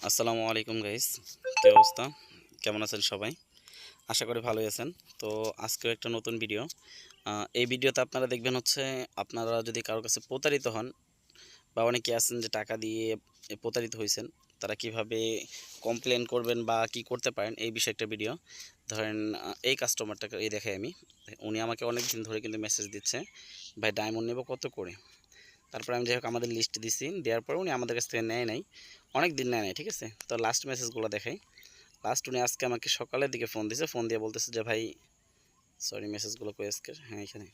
আসসালামু আলাইকুম গাইস, কি অবস্থা? কেমন আছেন সবাই? আশা করি ভালোই আছেন। তো আজকেও একটা নতুন ভিডিও। এই ভিডিওতে আপনারা দেখবেন হচ্ছে আপনারা যদি কারোর কাছে প্রতারিত হন বা অনেকে আছেন যে টাকা দিয়ে প্রতারিত হয়েছেন, তারা কিভাবে কমপ্লেন করবেন বা কি করতে পারেন এই বিষয়ে একটা ভিডিও। ধরেন এই কাস্টমারটাকে এই দেখাই আমি, উনি আমাকে অনেক দিন ধরে কিন্তু মেসেজ দিচ্ছে, ভাই ডায়মন্ড নেব কত করে। তারপরে আমি যাই হোক আমাদের লিস্ট দিছি, দেওয়ার পরে উনি আমাদের কাছ থেকে নেয় নাই, অনেক দিন নেয় নাই, ঠিক আছে। তো লাস্ট মেসেজগুলো দেখাই। লাস্ট উনি আজকে আমাকে সকালের দিকে ফোন দিয়েছে, ফোন দিয়ে বলতেছে যে ভাই, সরি মেসেজগুলো কই আজকের, হ্যাঁ এখানে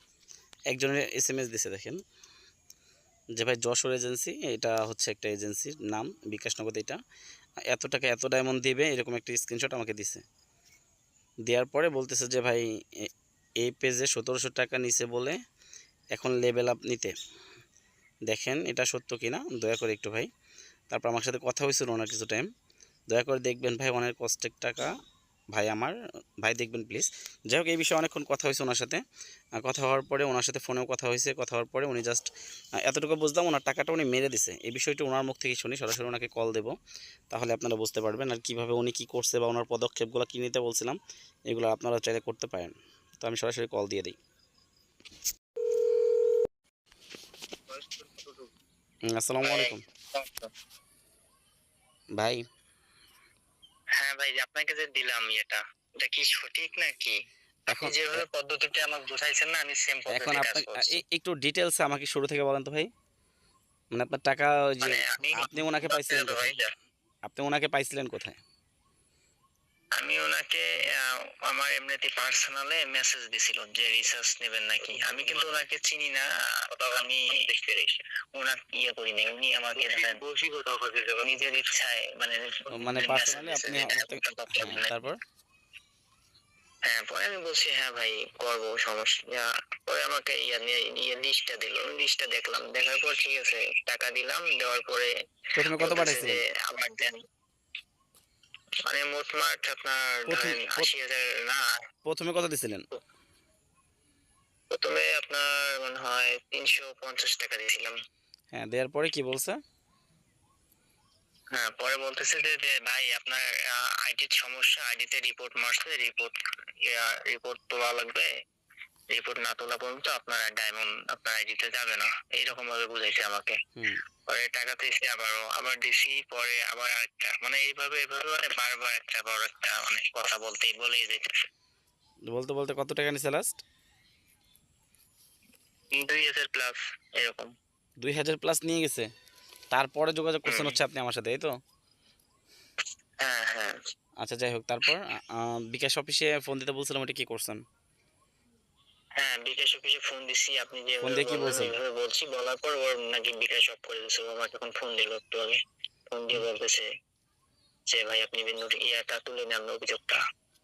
একজনের SMS দিছে, দেখেন যে ভাই যশোর এজেন্সি, এটা হচ্ছে একটা এজেন্সির নাম, বিকাশনগর, এটা এত টাকা এত ডায়মন্ড দিবে, এরকম একটা স্ক্রিনশট আমাকে দিছে। দেওয়ার পরে বলতেছে যে ভাই এই পেজে 1700 টাকা নিছে বলে এখন লেভেল আপ নিতে, দেখেন এটা সত্য কিনা দয়া করে একটু ভাই। তারপর আমার সাথে কথা হয়েছিল ওনার কিছু টাইম, দয়া করে দেখবেন ভাই অনেক কষ্টের টাকা, ভাই আমার, ভাই দেখবেন প্লিজ। যাই হোক এই বিষয়ে অনেকক্ষণ কথা হয়েছে ওনার সাথে। কথা হওয়ার পরে ওনার সাথে ফোনেও কথা হয়েছে, কথা হওয়ার পরে উনি জাস্ট এতটুকু বুঝলাম ওনার টাকাটা উনি মেরে দিছে। এই বিষয়টা ওনার মুখ থেকে শুনি, সরাসরি ওনাকে কল দেবো, তাহলে আপনারা বুঝতে পারবেন আর কীভাবে উনি কী করছে বা ওনার পদক্ষেপগুলো কী নিতে বলছিলাম, এগুলো আপনারা চাইলে করতে পারেন। তো আমি সরাসরি কল দিয়ে দিই। আসসালামু আলাইকুম ভাই। হ্যাঁ ভাই, আপনাকে যে দিলাম এটা কি সঠিক নাকি? আপনি এখন যেভাবে পদ্ধতিটা আমাকে বুঝাইছেন না, আমি সেম এখন পদ্ধতি কাজ আপনাকে করছি। একটু ডিটেলসে আমাকে শুরু থেকে বলেন তো ভাই, মানে আপনার টাকা ওই যে মানে আমি আপনি ওনাকে পাইছিলেন ভাই, কোথায়? আপনি ওনাকে পাইছিলেন কোথায়? আমি ওনাকে আমার এমনিতে পার্সোনালে মেসেজ দিছিল যে রিসার্চ নেবেন নাকি। আমি কিন্তু ওনাকে চিনি না, আমি ওনাকে করি নাই। উনি আমাকে নিজের ইচ্ছায় মানে মানে মেসেজ পার্সোনালি দিছে আপনি যে হ্যাঁ, তারপর হ্যাঁ। পরে আমি বলছি হ্যাঁ ভাই করবো, সমস্যা। পরে আমাকে লিস্টটা দিল, লিস্টটা দেখলাম, দেখার পর ঠিক আছে টাকা দিলাম। দেওয়ার পরে প্রথমে কত বলতেছে যে পাঠাইছিলেন? আমার দেন, মানে মোটমাট আপনার প্রথম ধরেন 80,000 না। প্রথমে কত দিছিলেন? প্রথমে আপনার মনে হয় 350 টাকা দিয়েছিলাম। হ্যাঁ, দেওয়ার পরে কি বলছে? হ্যাঁ, পরে বলতেছে যে যে ভাই আপনার আইডির সমস্যা, আইডিতে রিপোর্ট মারছে, রিপোর্ট তোলা লাগবে। রিপোর্ট না তোলা পর্যন্ত আপনার ডায়মন্ড আপনার আইডিতে যাবে না, এইরকম ভাবে বুঝাইছে আমাকে। হুম, পরে টাকা দিয়েছি, আবার দিছি, পরে আবার আরেকটা, মানে এইভাবে এইভাবে মানে বারবার একটা বড় একটা মানে কথা বলেই যেতেছে। বলতে বলতে কত টাকা নিছে লাস্ট? 2,000 প্লাস এরকম। 2000 প্লাস নিয়ে গেছে। তারপরে যোগাযোগ করছেন হুম। হচ্ছে আপনি আমার সাথে, এই তো? হ্যাঁ হ্যাঁ। আচ্ছা যাই হোক, তারপর বিকাশ অফিসে ফোন দিতে বলছিলাম, ওটা কি করছেন? হ্যাঁ, বিকাশ অফিসে ফোন দিছি, আপনি ফোন যেভাবে দিয়ে কি বললেন বলছেন? ওইভাবে বলছি। বলার পর ওর নাকি বিকাশ অফ করে দিচ্ছে। ও আমাকে এখন ফোন দিল একটু আগে। ফোন দিয়ে বলতেছে যে ভাই আপনি তুলে নেন অভিযোগটা।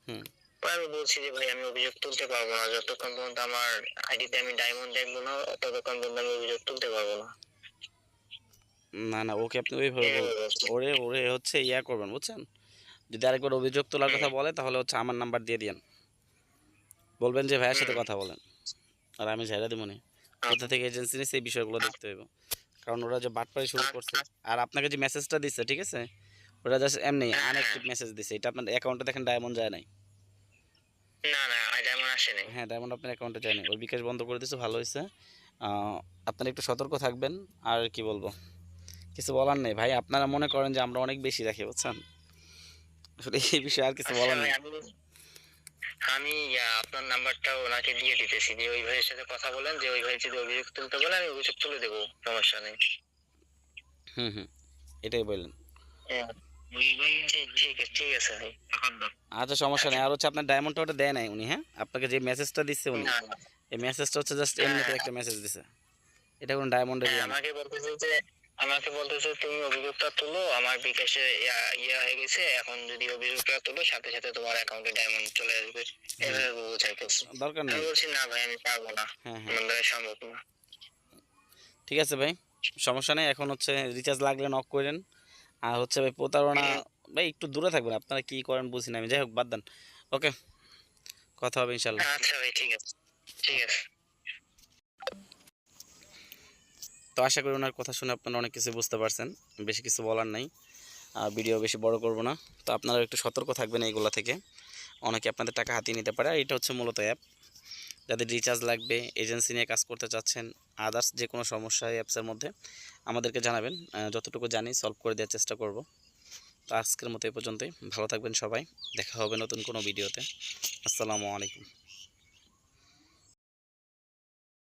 হুম। পরে আমি বলছি যে ভাই আমি অভিযোগ তুলতে পারবো না, যতক্ষণ পর্যন্ত আমার আইডিতে আমি ডায়মন্ড দেখবো না ততক্ষণ পর্যন্ত আমি অভিযোগ তুলতে পারবো না। না না, ওকে আপনি ওইভাবে এইভাবে বলবেন, বলছি। ওরে ওরে হচ্ছে ইয়া করবেন, বুঝছেন? যদি আরেকবার অভিযোগ তোলার হুম কথা বলে তাহলে হচ্ছে আমার নাম্বার দিয়ে দিয়েন, বলবেন যে ভাইয়ের সাথে হুম। কথা বলেন, আর আমি ঝাইরা দিব না। কোথা থেকে এজেন্সি নিচ্ছে এই বিষয়গুলো দেখতে হবে, কারণ ওরা যে বাটপাড়ি শুরু করছে। আর আপনাকে যে মেসেজটা দিচ্ছে, ঠিক আছে, ওটা জাস্ট এমনি হ্যাঁ হ্যাঁ। আনঅ্যাক্টিভ মেসেজ দিছে, এটা আপনার অ্যাকাউন্টে দেখেন ডায়মন্ড যায় নাই। না না, ডায়মন্ড আসে নাই। হ্যাঁ, ডায়মন্ড আপনার অ্যাকাউন্টে যায় নাই, ওই বিকাশ বন্ধ করে দিচ্ছে, ভালো হয়েছে। আপনারা একটু সতর্ক থাকবেন। আর কি বলবো, কিছু বলার নেই ভাই, আপনারা মনে করেন যে আমরা অনেক বেশি রাখি, বুঝছেন? আসলে এই বিষয়ে আর কিছু আচ্ছা বলার ভাই, নেই। আমি আমি আপনার নাম্বারটা ওনাকে দিয়ে দিতেছি, যে ওই ভাইয়ের সাথে কথা বলেন, যে ওই ভাই যদি অভিযোগ তুলতে বলে আমি অভিযোগ তুলে দেবো, সমস্যা নেই। হুম হুম, এটাই বললেন। হ্যাঁ, ঠিক ঠিক আছে, ঠিক আছে ভাই। আচ্ছা সমস্যা নেই। আর হচ্ছে আপনার ডায়মন্ডটা ওটা দেয় নাই উনি, হ্যাঁ, আপনাকে যে মেসেজটা দিচ্ছে উনি, না না। এই মেসেজটা হচ্ছে জাস্ট হ্যাঁ এমনিতে একটা মেসেজ দিছে, এটা কোনো ডায়মন্ডের হ্যাঁ, ইয়া না। আমাকে বলতেছে তুমি অভিযোগটা তুলো, আমার বিকাশে ইয়া হয়ে গেছে, এখন যদি অভিযোগটা তুলো সাথে সাথে তোমার অ্যাকাউন্টে ডায়মন্ড চলে আসবে। হুম, এভাবে বোঝাইতেছে। দরকার আমি নেই। বলছি না ভাই, আমি পারবো না, হ্যাঁ হ্যাঁ, আমার দ্বারা সম্ভব না। ঠিক আছে ভাই, সমস্যা নেই। এখন হচ্ছে রিচার্জ লাগলে নক করেন। আর হচ্ছে ভাই প্রতারণা, ভাই একটু দূরে থাকবেন, আপনারা কি করেন বুঝি না আমি, যাই হোক বাদ দেন। ওকে, কথা হবে ইনশাল্লাহ। আচ্ছা ভাই, ঠিক আছে, ঠিক ওকে। আছে। তো আশা করি ওনার কথা শুনে আপনারা অনেক কিছু বুঝতে পারছেন, বেশি কিছু বলার নাই। ভিডিও বেশি বড় করব না। তো আপনারা একটু সতর্ক থাকবেন এইগুলা থেকে, অনেকে আপনাদের টাকা হাতিয়ে নিতে পারে। আর এটা হচ্ছে মূলত অ্যাপ, যাদের রিচার্জ লাগবে, এজেন্সি নিয়ে কাজ করতে চাচ্ছেন, আদার্স যে কোনো সমস্যা এই অ্যাপসের মধ্যে আমাদেরকে জানাবেন, যতটুকু জানি সলভ করে দেওয়ার চেষ্টা করব। তো আজকের মতো এই পর্যন্তই, ভালো থাকবেন সবাই, দেখা হবে নতুন কোনো ভিডিওতে। আসসালামু আলাইকুম।